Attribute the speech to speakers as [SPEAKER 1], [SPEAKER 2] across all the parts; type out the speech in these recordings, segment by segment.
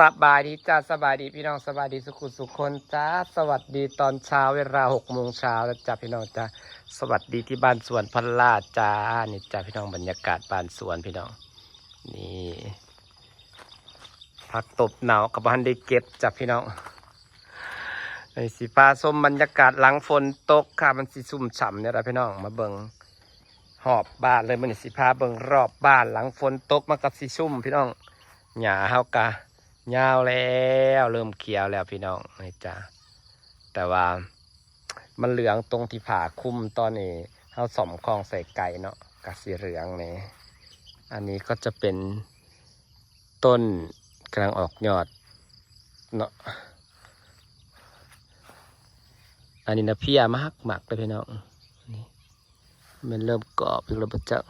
[SPEAKER 1] สบายดีจ้าสบายดีพี่น้องสบายดีสุขุสุขคนจ้าสวัสดีตอนเช้าเวลา6 โมงเช้าแล้วจ้าพี่น้องจ้าสวัสดีที่บ้านสวนพันลาดจ้านี่จ้าพี่น้องบรรยากาศบ้านสวนพี่น้องนี่ผักตบหนาวกับบ้านได้เก็บจ้าพี่น้องในสีฟ้าส้มบรรยากาศหลังฝนตกค่ะมันสีสุ่มฉ่ำเนี่ยนะพี่น้องมาเบิ่งหอบบ้านเลยมันสีฟ้าเบิ่งรอบบ้านหลังฝนตกมากับสีชุ่มพี่น้องหญ้าเฮากะยาวแล้วเริ่มเขียวแล้วพี่น้องนี่จ้าแต่ว่ามันเหลืองตรงที่ผ่าคุ้มตอนนี้เฮาส่อมคลองใส่ไก่เนาะกะสีเหลืองนี่อันนี้ก็จะเป็นต้นกำลังออกยอดเนาะอันนี้นะเพียมากหมักเลยพี่น้องนี่มันเริ่มกรอบอีกแล้วปะจ๊ะ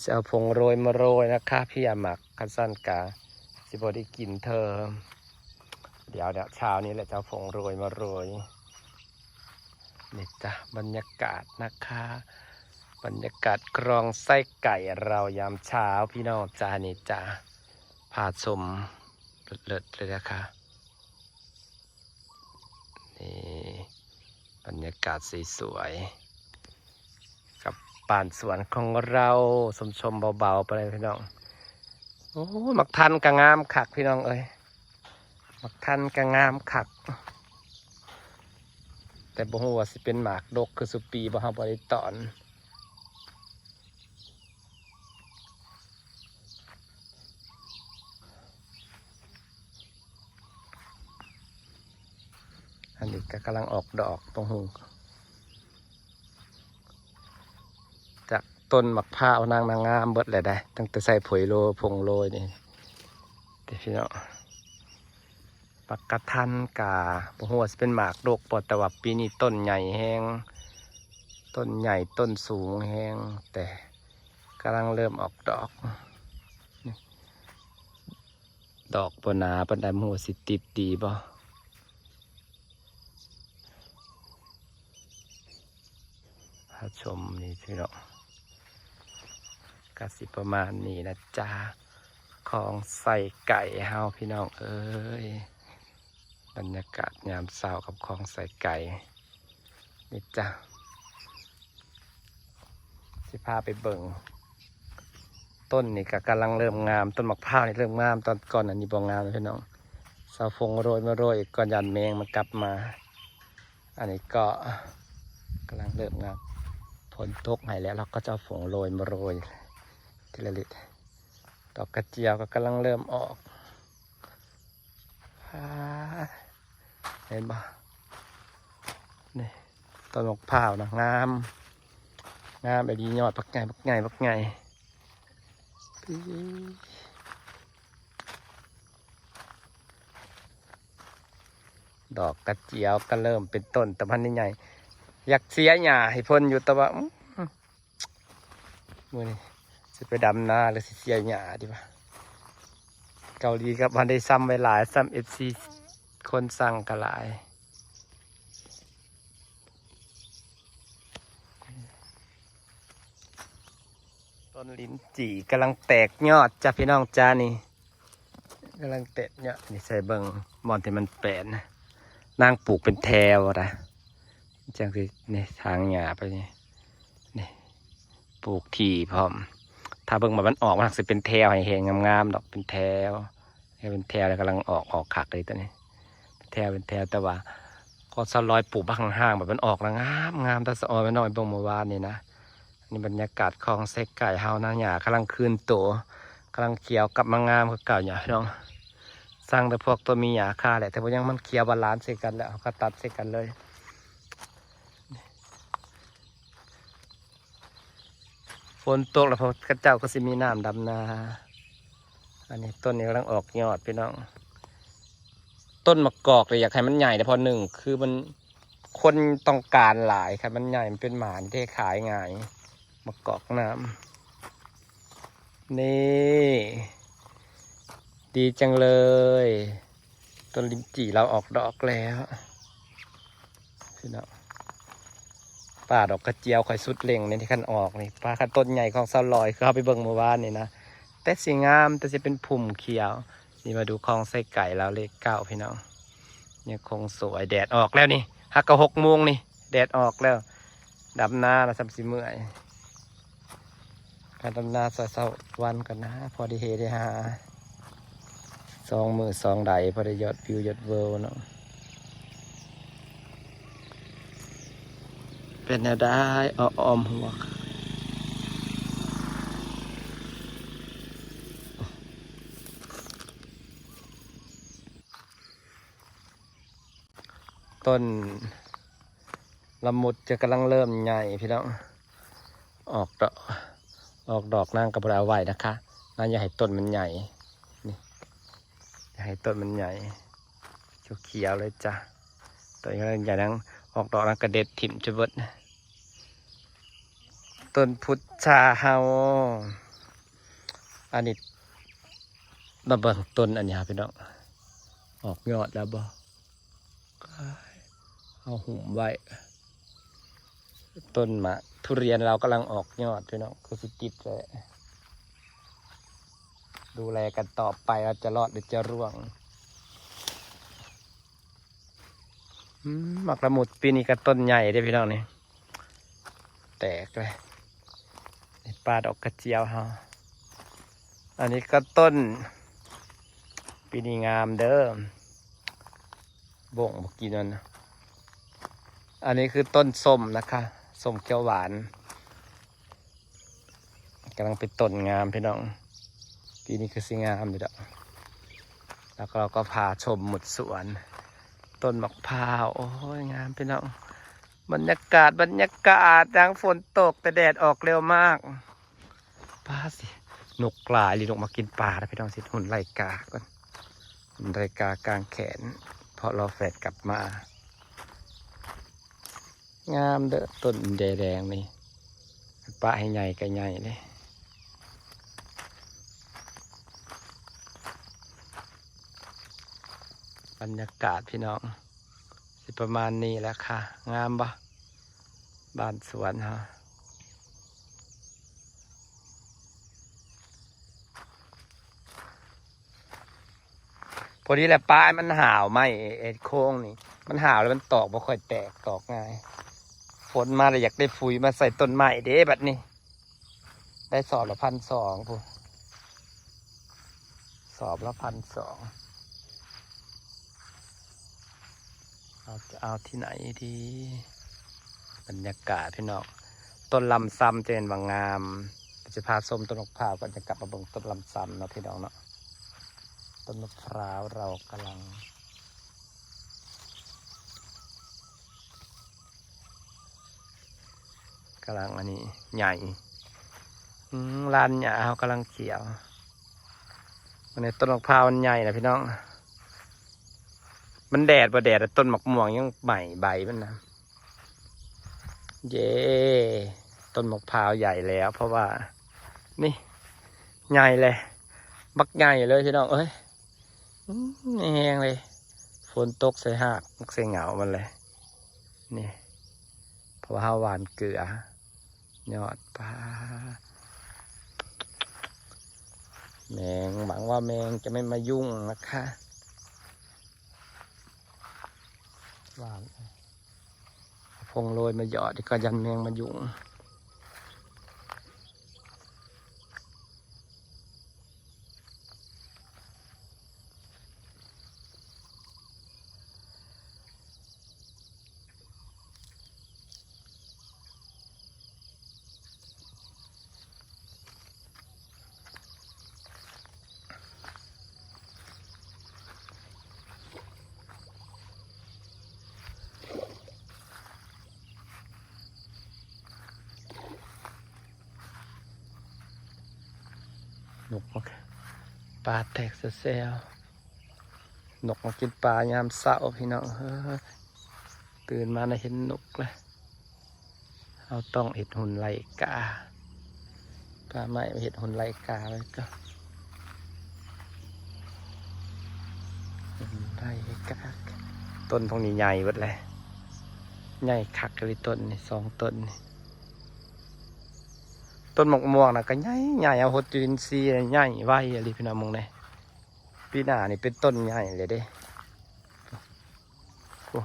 [SPEAKER 1] จะเอาผงโรยมาโรยนะคะเพียหมักคันสั้นกาสิบได้กินเธอเดี๋ยวเช้านี้แหละจะเอาผงโรยมาโรยนี่จ้ะบรรยากาศนะคะบรรยากาศกรองไส้ไก่เรายามเช้าพี่น้องจ้านี่จ้ะพาชมเลิศเลยนะคะนี่บรรยากาศสวยๆกับป่านสวนของเราชมเบาๆไปเลยพี่น้องโอ้หมักทันกะงามขักพี่น้องเอ้ยหมักทันกะงามขักแต่บ่ฮู้ว่าสิเป็นหมากดกคือสุปีบ่เฮาบ่ได้ตอนอันนี้ก็กำลังออกดอกตรงหูจากต้นหมักพร้าวนางงามเบิดเลยได้ตั้งแต่ใส่ผงโรยผงโรยนี่พี่น้องปักกระทันกาบ่ฮู้ว่าสิเป็นหมากดกบ่แต่ว่าปีนี้ต้นใหญ่แฮงต้นใหญ่ต้นสูงแฮงแต่กำลังเริ่มออกดอกดอกบ่หนาปานใดบ่ฮู้ว่าสิติดดีบ่ชมนี่พี่น้องก็สิประมาณนี้นะจ๊ะของใส่ไก่เฮาพี่น้องเอ้ยบรรยากาศยามเช้ากับของใส่ไก่นี่จ้ะสิพาไปเบิ่งต้นนี่ก็กำลังเริ่มงามต้นมะพร้าวนี่เริ่มงามตอนก่อนอันนี้บ่งามเลยพี่น้องเสาฟงโรยมาโรยก่อนยันแมงมันกลับมาอันนี้ก็กำลังเริ่มงามฝนตกให้แล้วเราก็จะเอาฝงโรยมาโรยทีละลิตรดอกกระเจียวก็กำลังเริ่มออกเห็นปะนี่ต้นมะพร้าวนะงามงามแบบดียอดปักไงปักไงปักไงดอกกระเจียวก็เริ่มเป็นต้นแต่พันธุ์ใหญ่อยากเสียหญ้าให้พ้นอยู่แต่ว่ามื่อนี้จะไปดำนาหรือเสียหญ้าดีป่ะเกาหลีกับมันได้ซ้ำไปหลายซ้ำFCคนสั่งกันหลายต้นลิ้นจี่กำลังแตกยอดจ้ะพี่น้องจ้านี่กำลังแตกยอดนี่ใส่เบิ่งมอนที่มันแปลนนะนางปลูกเป็นแถวนะจังสินี่ทางหญ้าไปนี่นี่ปลูกถี่พร้อมถ้าเบิ่งมันออกมันจะเป็นแถวให้เห็นงามๆดอกเป็นแถวเป็นแถวแล้วกำลังออกขักเลยตัวนี้แถวเป็นแถวแต่ว่าก็สลอยปลูกบ้างห่างแบบมันออกแล้วงามแต่สะออยมันน้อยเบิ่งเมื่อวานนี่นะนี่บรรยากาศของไส้ไก่เฮานะหญ้ากำลังคืนตัวกำลังเขียวกลับมางามคือเก่าหญ้าพี่น้องสร้างแต่พวกตัวมีหญ้าคาแหละแต่พอยังมันเขียวบาลานซ์ใส่กันแล้วก็ตัดใส่กันเลยฝนตกแล้วพอกระเจ้าก็สิมีน้ำดำนาอันนี้ต้นนี้กำลังออกยอดพี่น้องต้นมะกอกเลยอยากให้มันใหญ่แต่พอหนึ่งคือมันคนต้องการหลายครับมันใหญ่มันเป็นหมานที่ขายง่ายมะกอกน้ำนี่ดีจังเลยต้นลิ้นจี่เราออกดอกแล้วพี่น้องป่าดอกกระเจียวคอยสุดเล่งในที่ขั้นออกนี่ป่าขั้นต้นใหญ่ของสาวลอยเขาไปเบิ่งเมื่อวานนี่นะแต่สีงามแต่จะเป็นผุ่มเขียว นี่มาดูคลองไส้ไก่แล้วเลขเก้าพี่น้องยังคงสวยแดดออกแล้วนี่ฮักก็6 โมงนี่แดดออกแล้วดำนาแล้วซ้ำสิเมื่อยการดำนาเศร้าๆวันกันนะพอดีเฮได้หา2 มือ2 ใดพอได้ยอดวิวยอดเวิร์เนาะเป็นแนวได้อ้อมหัวต้นละมุดจะกำลังเริ่มใหญ่พี่น้องออกดอกนั่งกับเราไว้นะคะนั่นอย่าให้ต้นมันใหญ่นี่อย่าให้ต้นมันใหญ่เขียวๆเลยจ้ะต้นใหญ่นั่งออกดอกนั่งกระเด็ดถิ่มจะเบิดต้นพุทธาเฮาอันนี้มาเบิ่งต้นอันนี้ครับพี่น้องออกยอดแล้วบ่เอาหุ่มไว้ต้นมะทุเรียนเรากำลังออกยอดพี่น้องคือสิติดเลยดูแลกันต่อไปเราจะรอดหรือจะร่วงหมักละมุดปีนี้ก็ต้นใหญ่ได้พี่น้องนี่แตกเลยปลาดอกกระเจียวเฮาอันนี้ก็ต้นปีนี้งามเด้อบ่งบอกกินนั่นนะอันนี้คือต้นส้มนะคะส้มเขียวหวานกำลังเป็นต้นงามพี่น้องปีนี้คือสิงามอยู่แล้วก็เราก็พาชมหมดสวนต้นมะพร้าวโอ้ยงามพี่น้องบรรยากาศดังฝนตกแต่แดดออกเร็วมากป้าสินกกลายหรือนกมากินปลาแล้วพี่น้องสิหุ่นไล่กาก่อนหุ่นไล่กากลางแขนเพราะเราแฝดกลับมางามเด้อต้นแดงนี่ป้าให้ใหญ่ก็ใหญ่เลยบรรยากาศพี่น้องสิประมาณนี้แหละค่ะงามปะบ้านสวนฮะพอดีแหละปลายมันห่าวไหมเอ็ดโค้งนี่มันห่าวแล้วมันตอกบ่ค่อยแตกตอกง่ายฝนมาเลยอยากได้ฝุ่ยมาใส่ต้นไม้เด้บัดนี้ได้สอบละ1,200พูสอบละ1,200เราจะเอาที่ไหนดีบรรยากาศพี่น้องต้นลำซ้ำจะเป็นบางงามจะพาส้มต้นมะพร้าวก่อนจะกลับมาเบิ่งต้นลำซ้ำเนาะพี่น้องเนาะต้นมะพร้าวเรากำลังอันนี้ใหญ่ลานหญ้าเขากำลังเขียววันนี้ต้นมะพร้าวมันใหญ่นะพี่น้องมันแดดบ่แดดต้นมะม่วงยังใหม่ใบมันนะเย้ต้นมะพร้าวใหญ่แล้วเพราะว่านี่ใหญ่เลยบักใหญ่เลยพี่น้องเอ้ยแห้งเลยฝนตกใส่หากใส่เหงามันเลยนี่เพราะว่าหวานเกลือยอดปลาแมงหวังว่าแมงจะไม่มายุ่งนะคะหวานพงโรยมาหยอดก็ยันแมงมายุ่งนกปลาแตกเซลนกมากินปลายามเสาร์พี่น้องตื่นมาได้เห็นนกเลยเราต้องเห็ดหุ่นไล่กาปลาไม่เห็ดหุ่นไล่กาไว้ก็ไล่กาต้นพวกนี้ใหญ่หมดเลยใหญ่คักเลยต้นนี่2 ต้นนี่ต้นมะม่วงนะก็ใหญ่เอาหดจุลินทรีย์ใหญ่ไว้อะไรพี่น้องมองเลย ปีหน้านี่เป็นต้นใหญ่เลยเด้โอ้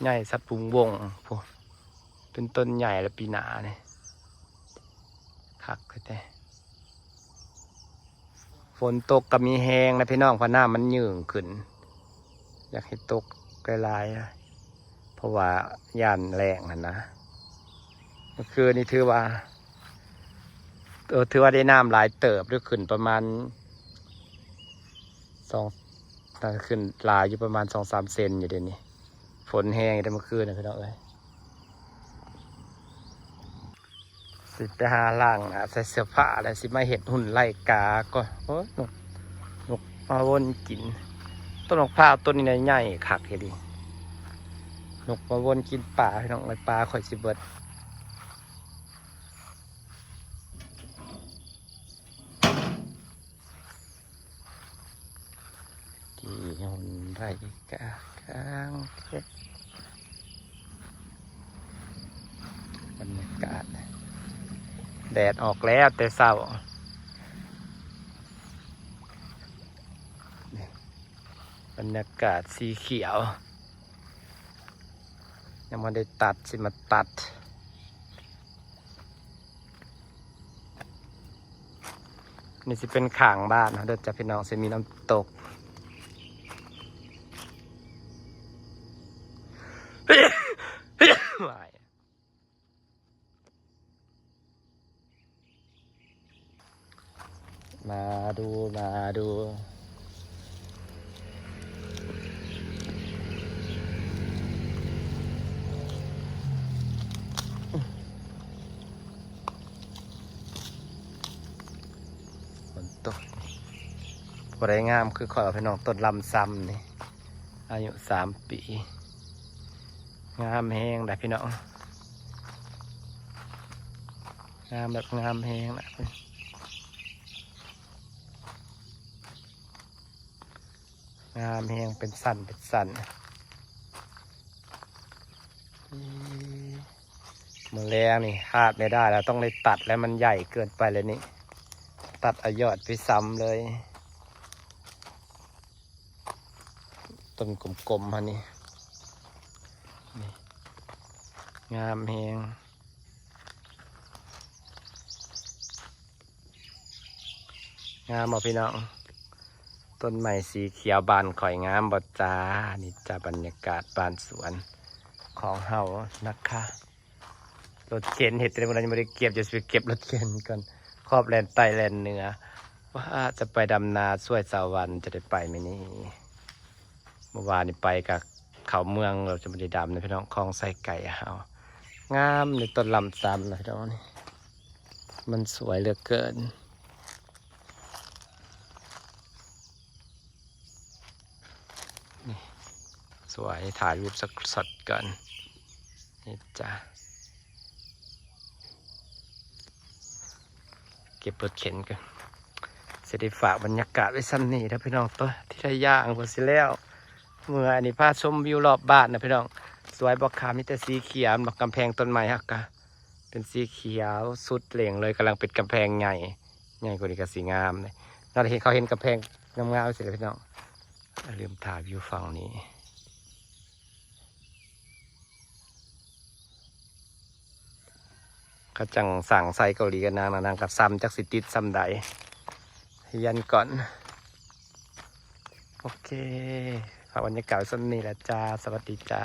[SPEAKER 1] ใหญ่สัดปุงวงโอ้เป็นต้นใหญ่แล้วปีหน้านี่คักแต่ฝนตกก็มีแห้งนะพี่น้องเพราะน้ำมันยืงขึ้นอยากให้ตกไกลๆนะเพราะว่าย่านแรงนะเมื่อคืนนี่ถือว่าได้น้ำหลายเติบด้วยขึ้นประมาณขึ้นหลายอยู่ประมาณ2-3 เซนอยู่เดี๋ยวนี้ฝนแห้งได้เมื่อคืนนะพี่น้องเอ้ยสิไปหาล่างนะใส่เสื้อผ้าแล้วสิมาเห็ดหุ่นไล่กาก็โอ้นกมาวนกินต้นมะพร้าวต้นนี้ใหญ่คักเห็นดินกมาวนกินป่าพี่น้องไอ้ปลาข่อยสิเบิดที่หุ่นไล่กาข้างบรรยากาศแดดออกแล้วแต่เช้าบรรยากาศสีเขียวยังไม่ได้ตัดสิมาตัดนี่สิเป็นข้างบ้านนะเดี๋ยวจะพี่น้องจะมีน้ำตกมาดูฝนตกบริงามคือขอพี่น้องต้นลำซ้ำนี่อายุ3 ปีงามแห้งได้พี่น้องงามแบบงามแห้งนะงามแห้งเป็นสันมือแรงนี่คาดไม่ได้แล้วต้องเลยตัดแล้วมันใหญ่เกินไปเลยนี่ตัดเอายอดไปซ้ำเลยต้นกลมๆฮะนี่งามแห้งงามบ่พี่น้องต้นไม้สีเขียวบานข่อยงามบ่จ้านี่จะบรรยากาศบานสวนของเฮานะคะรถเข็นเห็ดแต่เมื่อไรยังไม่ได้เก็บจะไปเก็บรถเข็นก่อนครอบแลนไตแลนเหนือว่าจะไปดำนาช่วยสาวันจะได้ไปไหมนี่เมื่อวานนี่ไปกับเขาเมืองเราจะไม่ได้ดำนะพี่น้องคลองไส้ไก่เฮางามในต้นลำซ้ำนะพี่น้องนี่มันสวยเหลือเกินนี่สวยถ่ายรูปสักสดก่อนนี่จ้ะเก็บรถเข็นกันจะได้ฝากบรรยากาศไว้ซ้ำนี่นะพี่น้องตัวที่ได้ย่างพอสิแล้วเมื่ออันนี้พาชมวิวรอบบ้านนะพี่น้องสวยบอกขามีแต่สีเขียวบอกกำแพงต้นไม้ฮักกะเป็นสีเขียวสุดเหล่งเลยกำลังเป็นกำแพงใหญ่กว่านี้ก็สีงามเลยเราเห็นเขาเห็นกำแพงงามๆเสร็จแล้วพี่น้องลืมถ่ายวิวฝั่งนี้ก็จังสั่งใส่เกาหลีกันนางกับซ้ำจักสิติดซ้ำใดยันก่อนโอเคฝากบรรยากาศสันนี่แหละจ้าสวัสดีจ้า